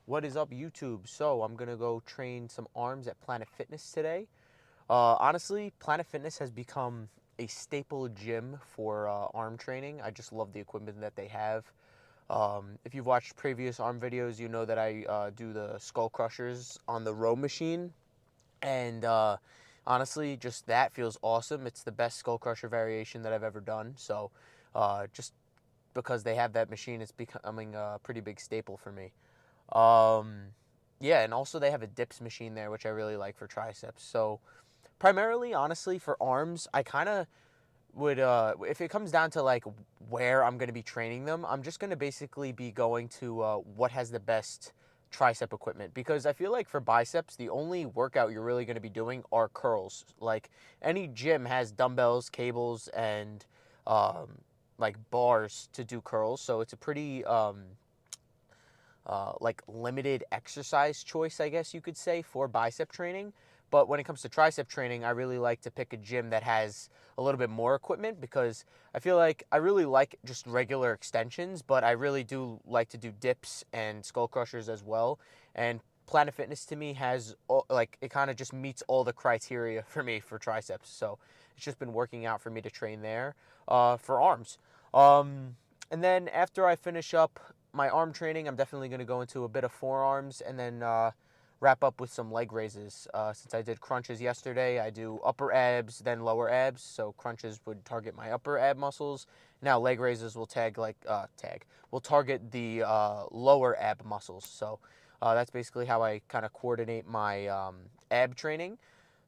What is up, YouTube? So I'm gonna go train some arms at Planet Fitness today. Honestly, Planet Fitness has become a staple gym for arm training. I just love the equipment that they have. If you've watched previous arm videos, you know that I do the skull crushers on the row machine, and honestly, just that feels awesome. It's the best skull crusher variation that I've ever done. So, just because they have that machine, it's becoming a pretty big staple for me. Um, yeah, and also they have a dips machine there, which I really like for triceps. So primarily, honestly, for arms, I kind of would, if it comes down to like where I'm going to be training them, I'm just going to basically be going to what has the best tricep equipment, because I feel like for biceps, the only workout you're really going to be doing are curls. Like any gym has dumbbells, cables, and um, like bars to do curls, so it's a pretty like limited exercise choice, I guess you could say, for bicep training. But when it comes to tricep training, I really like to pick a gym that has a little bit more equipment, because I feel like I really like just regular extensions, but I really do like to do dips and skull crushers as well. And Planet Fitness to me has like it kind of just meets all the criteria for me for triceps. So it's just been working out for me to train there for arms. Um, and then after I finish up my arm training, I'm definitely going to go into a bit of forearms, and then wrap up with some leg raises. Since I did crunches yesterday, I do upper abs, then lower abs. So crunches would target my upper ab muscles. Now leg raises will will target the lower ab muscles. So that's basically how I kind of coordinate my ab training.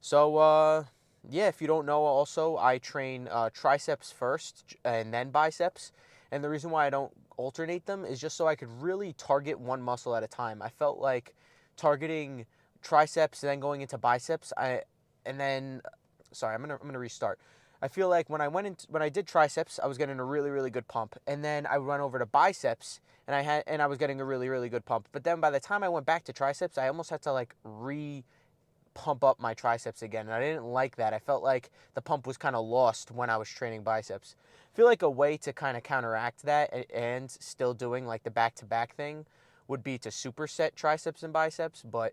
So yeah, if you don't know, also I train triceps first and then biceps. And the reason why I don't alternate them is just so I could really target one muscle at a time. I felt like targeting triceps and then going into biceps, and then sorry, I'm gonna restart. I feel like when I did triceps, I was getting a really good pump, and then I went over to biceps, and I was getting a really good pump. But then by the time I went back to triceps, I almost had to like re pump up my triceps again, and I didn't like that. I felt like the pump was kind of lost when I was training biceps. I feel like a way to kind of counteract that and still doing like the back to back thing would be to superset triceps and biceps, but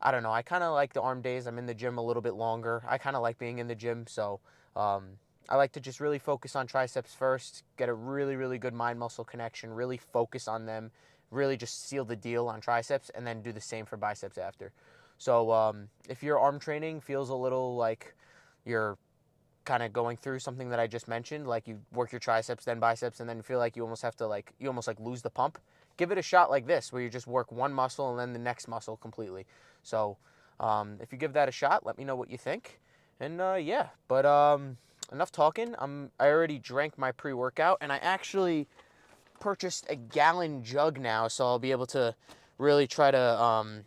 I don't know. I kind of like the arm days. I'm in the gym a little bit longer. I kind of like being in the gym, so um, I like to just really focus on triceps first, get a really good mind muscle connection, really focus on them, really just seal the deal on triceps, and then do the same for biceps after. So if your arm training feels a little like you're kind of going through something that I just mentioned, like you work your triceps, then biceps, and then feel like you almost have to like you almost like lose the pump, give it a shot like this, where you just work one muscle and then the next muscle completely. So if you give that a shot, let me know what you think. And yeah, but enough talking. I already drank my pre-workout, and I actually purchased a gallon jug now, so I'll be able to really try to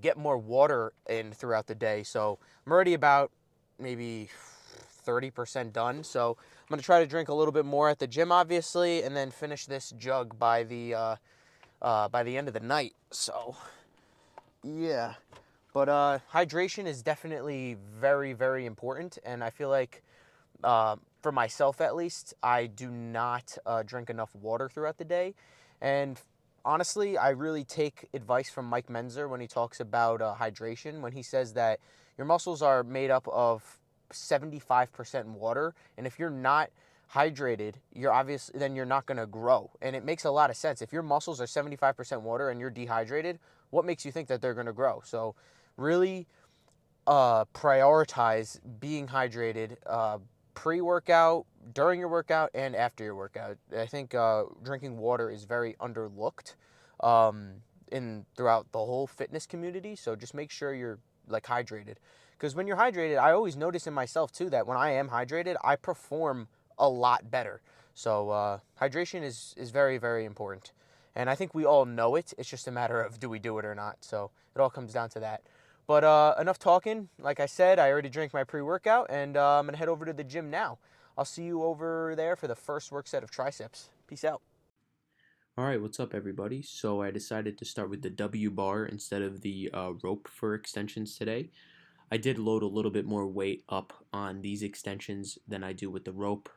get more water in throughout the day. So I'm already about maybe 30% done. So I'm going to try to drink a little bit more at the gym, obviously, and then finish this jug by the end of the night. So yeah, but hydration is definitely very important, and I feel like for myself at least, I do not drink enough water throughout the day. And honestly, I really take advice from Mike Menzer when he talks about hydration, when he says that your muscles are made up of 75% water. And if you're not hydrated, then you're not going to grow. And it makes a lot of sense. If your muscles are 75% water and you're dehydrated, what makes you think that they're going to grow? So really prioritize being hydrated pre-workout, during your workout, and after your workout. I think drinking water is very underlooked in throughout the whole fitness community. So just make sure you're like hydrated, because when you're hydrated, I always notice in myself too that when I am hydrated, I perform a lot better. So hydration is very important, and I think we all know it. It's just a matter of do we do it or not. So it all comes down to that. But enough talking. Like I said, I already drank my pre-workout, and I'm going to head over to the gym now. I'll see you over there for the first work set of triceps. Peace out. Alright, what's up everybody? So I decided to start with the W bar instead of the rope for extensions today. I did load a little bit more weight up on these extensions than I do with the rope.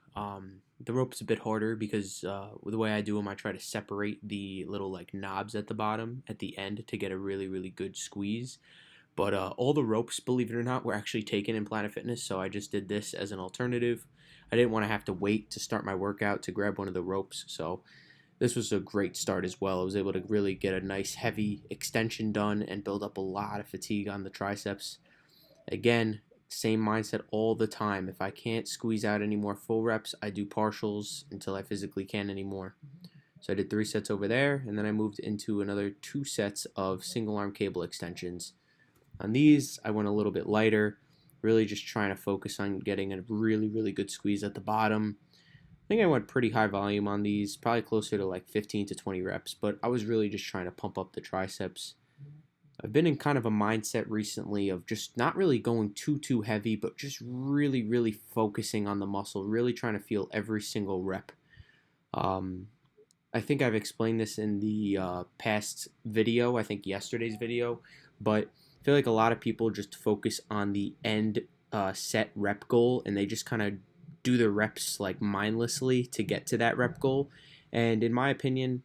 The rope's a bit harder because the way I do them, I try to separate the little like knobs at the bottom at the end to get a really good squeeze. But all the ropes, believe it or not, were actually taken in Planet Fitness, so I just did this as an alternative. I didn't want to have to wait to start my workout to grab one of the ropes, so this was a great start as well. I was able to really get a nice heavy extension done and build up a lot of fatigue on the triceps. Again, same mindset all the time. If I can't squeeze out any more full reps, I do partials until I physically can't anymore. So I did 3 sets over there, and then I moved into another 2 sets of single arm cable extensions. On these, I went a little bit lighter, really just trying to focus on getting a really good squeeze at the bottom. I think I went pretty high volume on these, probably closer to like 15 to 20 reps, but I was really just trying to pump up the triceps. I've been in kind of a mindset recently of just not really going too heavy, but just really focusing on the muscle, really trying to feel every single rep. Um, I think I've explained this in the past video, I think yesterday's video, but I feel like a lot of people just focus on the end set rep goal and they just kind of do the reps like mindlessly to get to that rep goal. And in my opinion,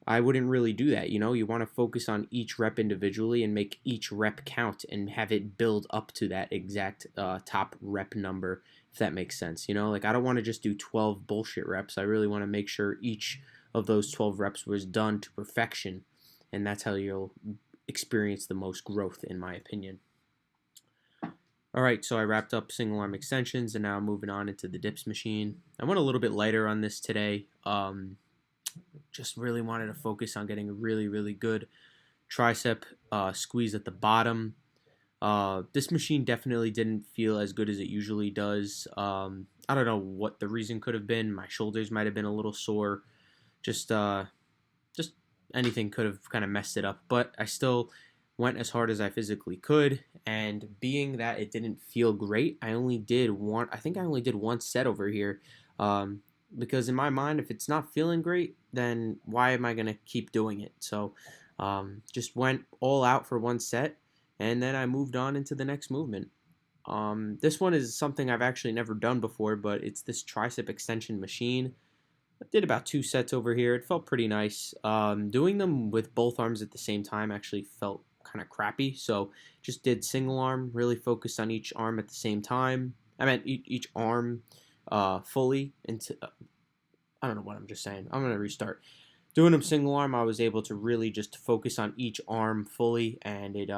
I wouldn't really do that. You know, you want to focus on each rep individually and make each rep count and have it build up to that exact top rep number, if that makes sense. You know, like I don't want to just do 12 bullshit reps. I really want to make sure each of those 12 reps was done to perfection. And that's how you'll experience the most growth, in my opinion. All right, so I wrapped up single arm extensions and now moving on into the dips machine. I went a little bit lighter on this today. Just really wanted to focus on getting a really good tricep squeeze at the bottom. This machine definitely didn't feel as good as it usually does. I don't know what the reason could have been. My shoulders might have been a little sore. Just anything could have kind of messed it up. But I still went as hard as I physically could. And being that it didn't feel great, I only did one. I think I only did 1 set over here. Because in my mind, if it's not feeling great, then why am I going to keep doing it? So just went all out for 1 set, and then I moved on into the next movement. This one is something I've actually never done before, but it's this tricep extension machine. I did about 2 sets over here. It felt pretty nice. Doing them with both arms at the same time actually felt kind of crappy, so just did single arm, really focused on each arm at the same time. I meant each arm fully into I don't know what I'm just saying. I'm going to restart. Doing them single arm, I was able to really just focus on each arm fully, and it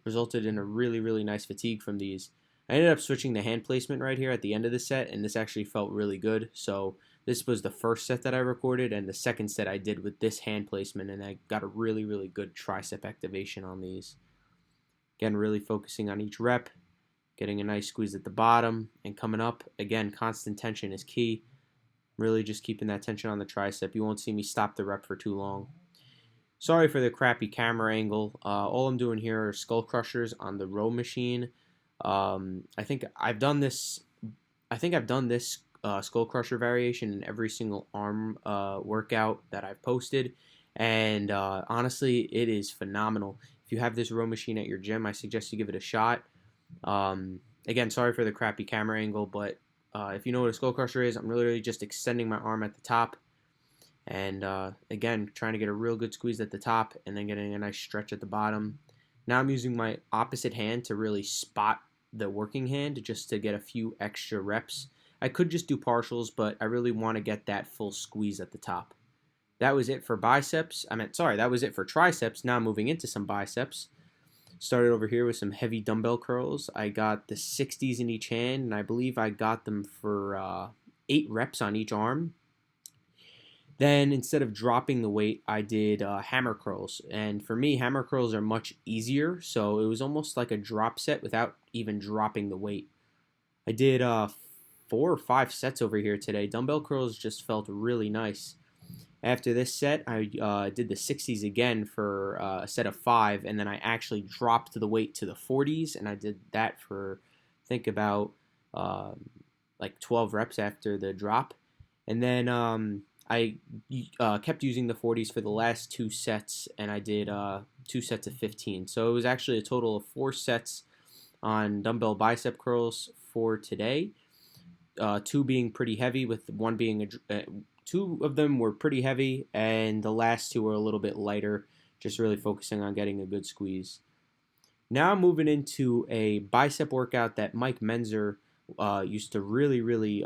resulted in a really nice fatigue from these. I ended up switching the hand placement right here at the end of the set, and this actually felt really good. So this was the first set that I recorded, and the second set I did with this hand placement, and I got a really good tricep activation on these. Again, really focusing on each rep, getting a nice squeeze at the bottom, and coming up. Again, constant tension is key. Really just keeping that tension on the tricep. You won't see me stop the rep for too long. Sorry for the crappy camera angle. All I'm doing here are skull crushers on the row machine. I think I've done this. Skull crusher variation in every single arm workout that I've posted, and honestly, it is phenomenal. If you have this row machine at your gym, I suggest you give it a shot. Again, sorry for the crappy camera angle, but if you know what a skull crusher is, I'm literally just extending my arm at the top, and again, trying to get a real good squeeze at the top, and then getting a nice stretch at the bottom. Now I'm using my opposite hand to really spot the working hand, just to get a few extra reps. I could just do partials, but I really want to get that full squeeze at the top. That was it for biceps. That was it for triceps. Now moving into some biceps. Started over here with some heavy dumbbell curls. I got the 60s in each hand, and I believe I got them for 8 reps on each arm. Then instead of dropping the weight, I did hammer curls. And for me, hammer curls are much easier, so it was almost like a drop set without even dropping the weight. I did 4 or 5 sets over here today. Dumbbell curls just felt really nice. After this set, I did the 60s again for a set of 5, and then I actually dropped the weight to the 40s, and I did that for, I think, about like 12 reps after the drop. And then I kept using the 40s for the last 2 sets, and I did 2 sets of 15. So it was actually a total of 4 sets on dumbbell bicep curls for today. two being pretty heavy, with one being two of them were pretty heavy, and the last two were a little bit lighter, just really focusing on getting a good squeeze. Now moving into a bicep workout that Mike Menzer used to really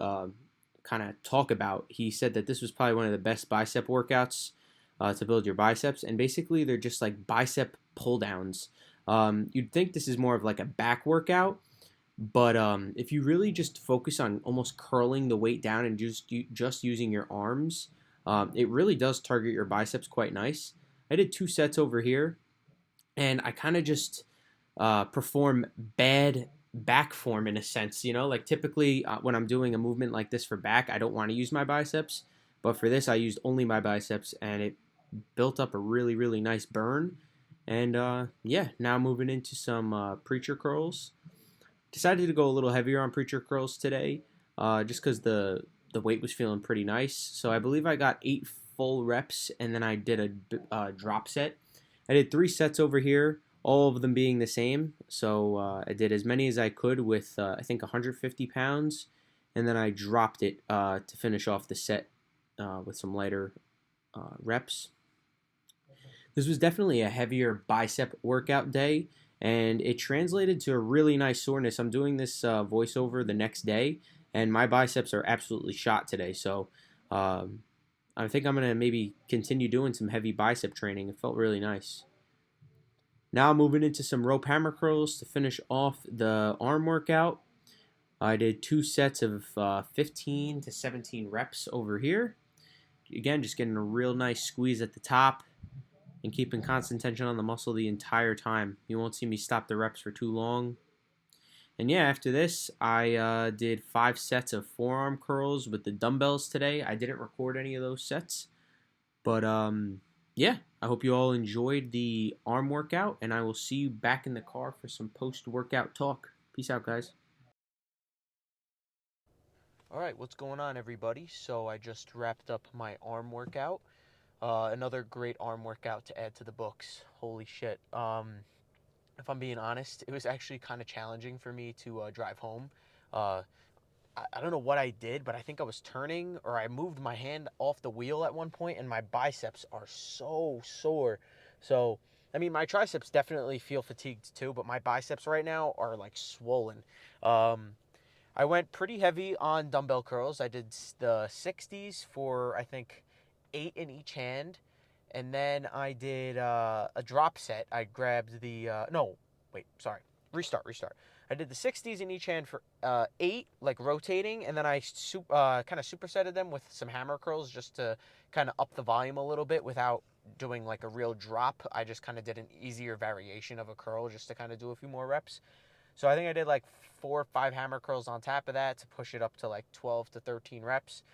kind of talk about. He said that this was probably one of the best bicep workouts to build your biceps, and basically they're just like bicep pull downs. You'd think this is more of like a back workout, but if you really just focus on almost curling the weight down and just using your arms, it really does target your biceps quite nice. I did 2 sets over here, and I kind of just perform bad back form in a sense. Like typically when I'm doing a movement like this for back, I don't want to use my biceps, but for this, I used only my biceps, and it built up a really nice burn. And yeah, now moving into some preacher curls. Decided to go a little heavier on preacher curls today, just because the weight was feeling pretty nice. So I believe I got 8 full reps, and then I did a drop set. I did 3 sets over here, all of them being the same. So I did as many as I could with I think 150 pounds, and then I dropped it to finish off the set with some lighter reps. This was definitely a heavier bicep workout day, and it translated to a really nice soreness. I'm doing this voiceover the next day, and my biceps are absolutely shot today. So um, I think I'm going to maybe continue doing some heavy bicep training. It felt really nice. Now moving into some rope hammer curls to finish off the arm workout. I did 2 sets of 15 to 17 reps over here. Again, just getting a real nice squeeze at the top and keeping constant tension on the muscle the entire time. You won't see me stop the reps for too long. And yeah, after this, I did 5 sets of forearm curls with the dumbbells today. I didn't record any of those sets, but yeah, I hope you all enjoyed the arm workout, and I will see you back in the car for some post-workout talk. Peace out, guys. All right, what's going on, everybody? So I just wrapped up my arm workout. Another great arm workout to add to the books. Holy shit. If I'm being honest, it was actually kind of challenging for me to drive home. Uh, I don't know what I did, but I think I was turning or I moved my hand off the wheel at one point, and my biceps are so sore. So, I mean, my triceps definitely feel fatigued too, but my biceps right now are like swollen. Um, I went pretty heavy on dumbbell curls. I did the 60s for, I think, 8 in each hand. And then I did a drop set. I grabbed the, no, wait, sorry. Restart. I did the 60s in each hand for 8, like rotating. And then I kind of supersetted them with some hammer curls just to kind of up the volume a little bit without doing like a real drop. I just kind of did an easier variation of a curl just to kind of do a few more reps. So I think I did like 4 or 5 hammer curls on top of that to push it up to like 12 to 13 reps.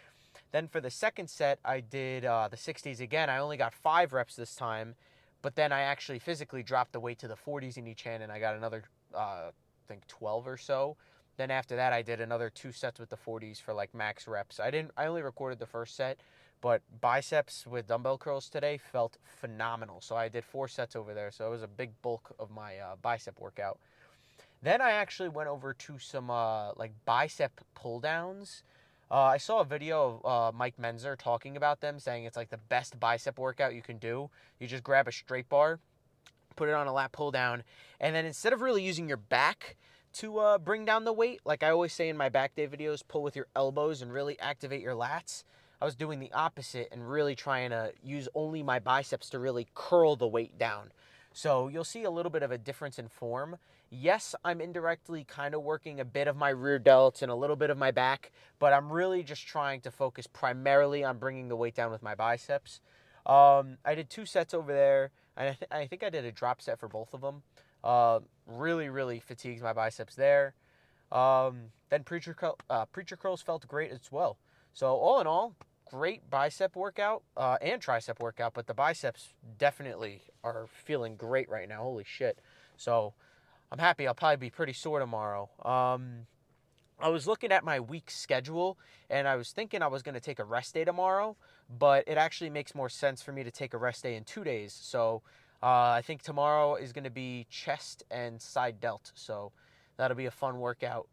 Then for the second set, I did the 60s again. I only got 5 reps this time, but then I actually physically dropped the weight to the 40s in each hand, and I got another, I think 12 or so. Then after that, I did another 2 sets with the 40s for like max reps. I only recorded the first set, but biceps with dumbbell curls today felt phenomenal. So I did 4 sets over there. So it was a big bulk of my bicep workout. Then I actually went over to some like bicep pull downs. I saw a video of Mike Menzer talking about them, saying it's like the best bicep workout you can do. You just grab a straight bar, put it on a lat pull down, and then instead of really using your back to bring down the weight, like I always say in my back day videos, pull with your elbows and really activate your lats. I was doing the opposite and really trying to use only my biceps to really curl the weight down. So you'll see a little bit of a difference in form. Yes, I'm indirectly kind of working a bit of my rear delts and a little bit of my back, but I'm really just trying to focus primarily on bringing the weight down with my biceps. I did 2 sets over there, and I think I did a drop set for both of them. Really fatigued my biceps there. Then preacher curls felt great as well. So all in all, great bicep workout and tricep workout, but the biceps definitely are feeling great right now. Holy shit! So I'm happy. I'll probably be pretty sore tomorrow. I was looking at my week schedule, and I was thinking I was going to take a rest day tomorrow, but it actually makes more sense for me to take a rest day in 2 days. So I think tomorrow is going to be chest and side delt. So that'll be a fun workout.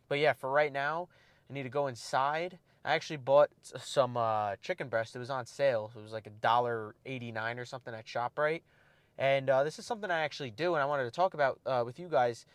But yeah, for right now, I need to go inside. I actually bought some chicken breast. It was on sale. So it was like $1.89 or something at ShopRite. And this is something I actually do, and I wanted to talk about with you guys.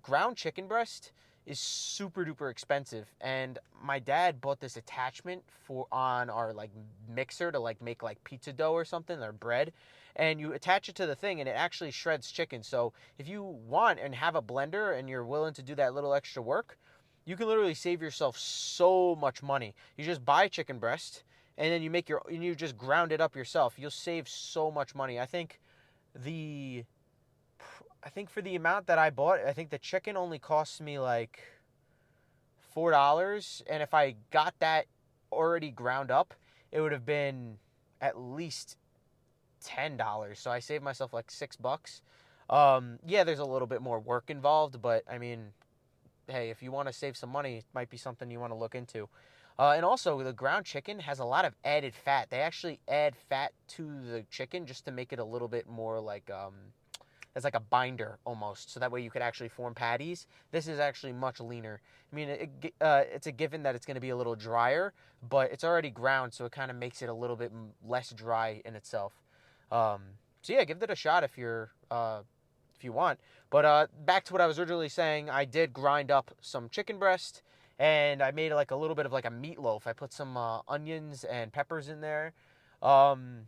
Ground chicken breast is super duper expensive, and my dad bought this attachment for on our like mixer to like make like pizza dough or something or bread, and you attach it to the thing, and it actually shreds chicken. So if you want and have a blender and you're willing to do that little extra work, you can literally save yourself so much money. You just buy chicken breast, and then you just ground it up yourself. You'll save so much money. The I think for the amount that I bought, I think the chicken only cost me like $4, and if I got that already ground up, it would have been at least $10. So I saved myself like $6. Yeah, there's a little bit more work involved, but I mean, hey, if you want to save some money, it might be something you want to look into. And also, the ground chicken has a lot of added fat. They actually add fat to the chicken just to make it a little bit more like as like a binder almost, so that way you could actually form patties. This is actually much leaner. I mean, it's a given that it's going to be a little drier, but it's already ground, so it kind of makes it a little bit less dry in itself. Um, so yeah, give it a shot if you want. But back to what I was originally saying, I did grind up some chicken breast, and I made like a little bit of like a meatloaf. I put some onions and peppers in there. Um,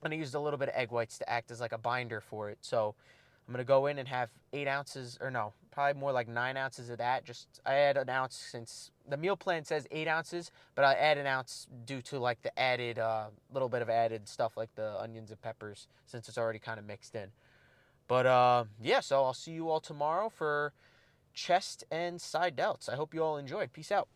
and I used a little bit of egg whites to act as like a binder for it. So I'm gonna go in and have 8 ounces, or no, probably more like 9 ounces of that. Just I add an ounce since the meal plan says 8 ounces, but I add an ounce due to like the added little bit of added stuff like the onions and peppers since it's already kind of mixed in. But yeah, so I'll see you all tomorrow for chest and side delts. I hope you all enjoyed. Peace out.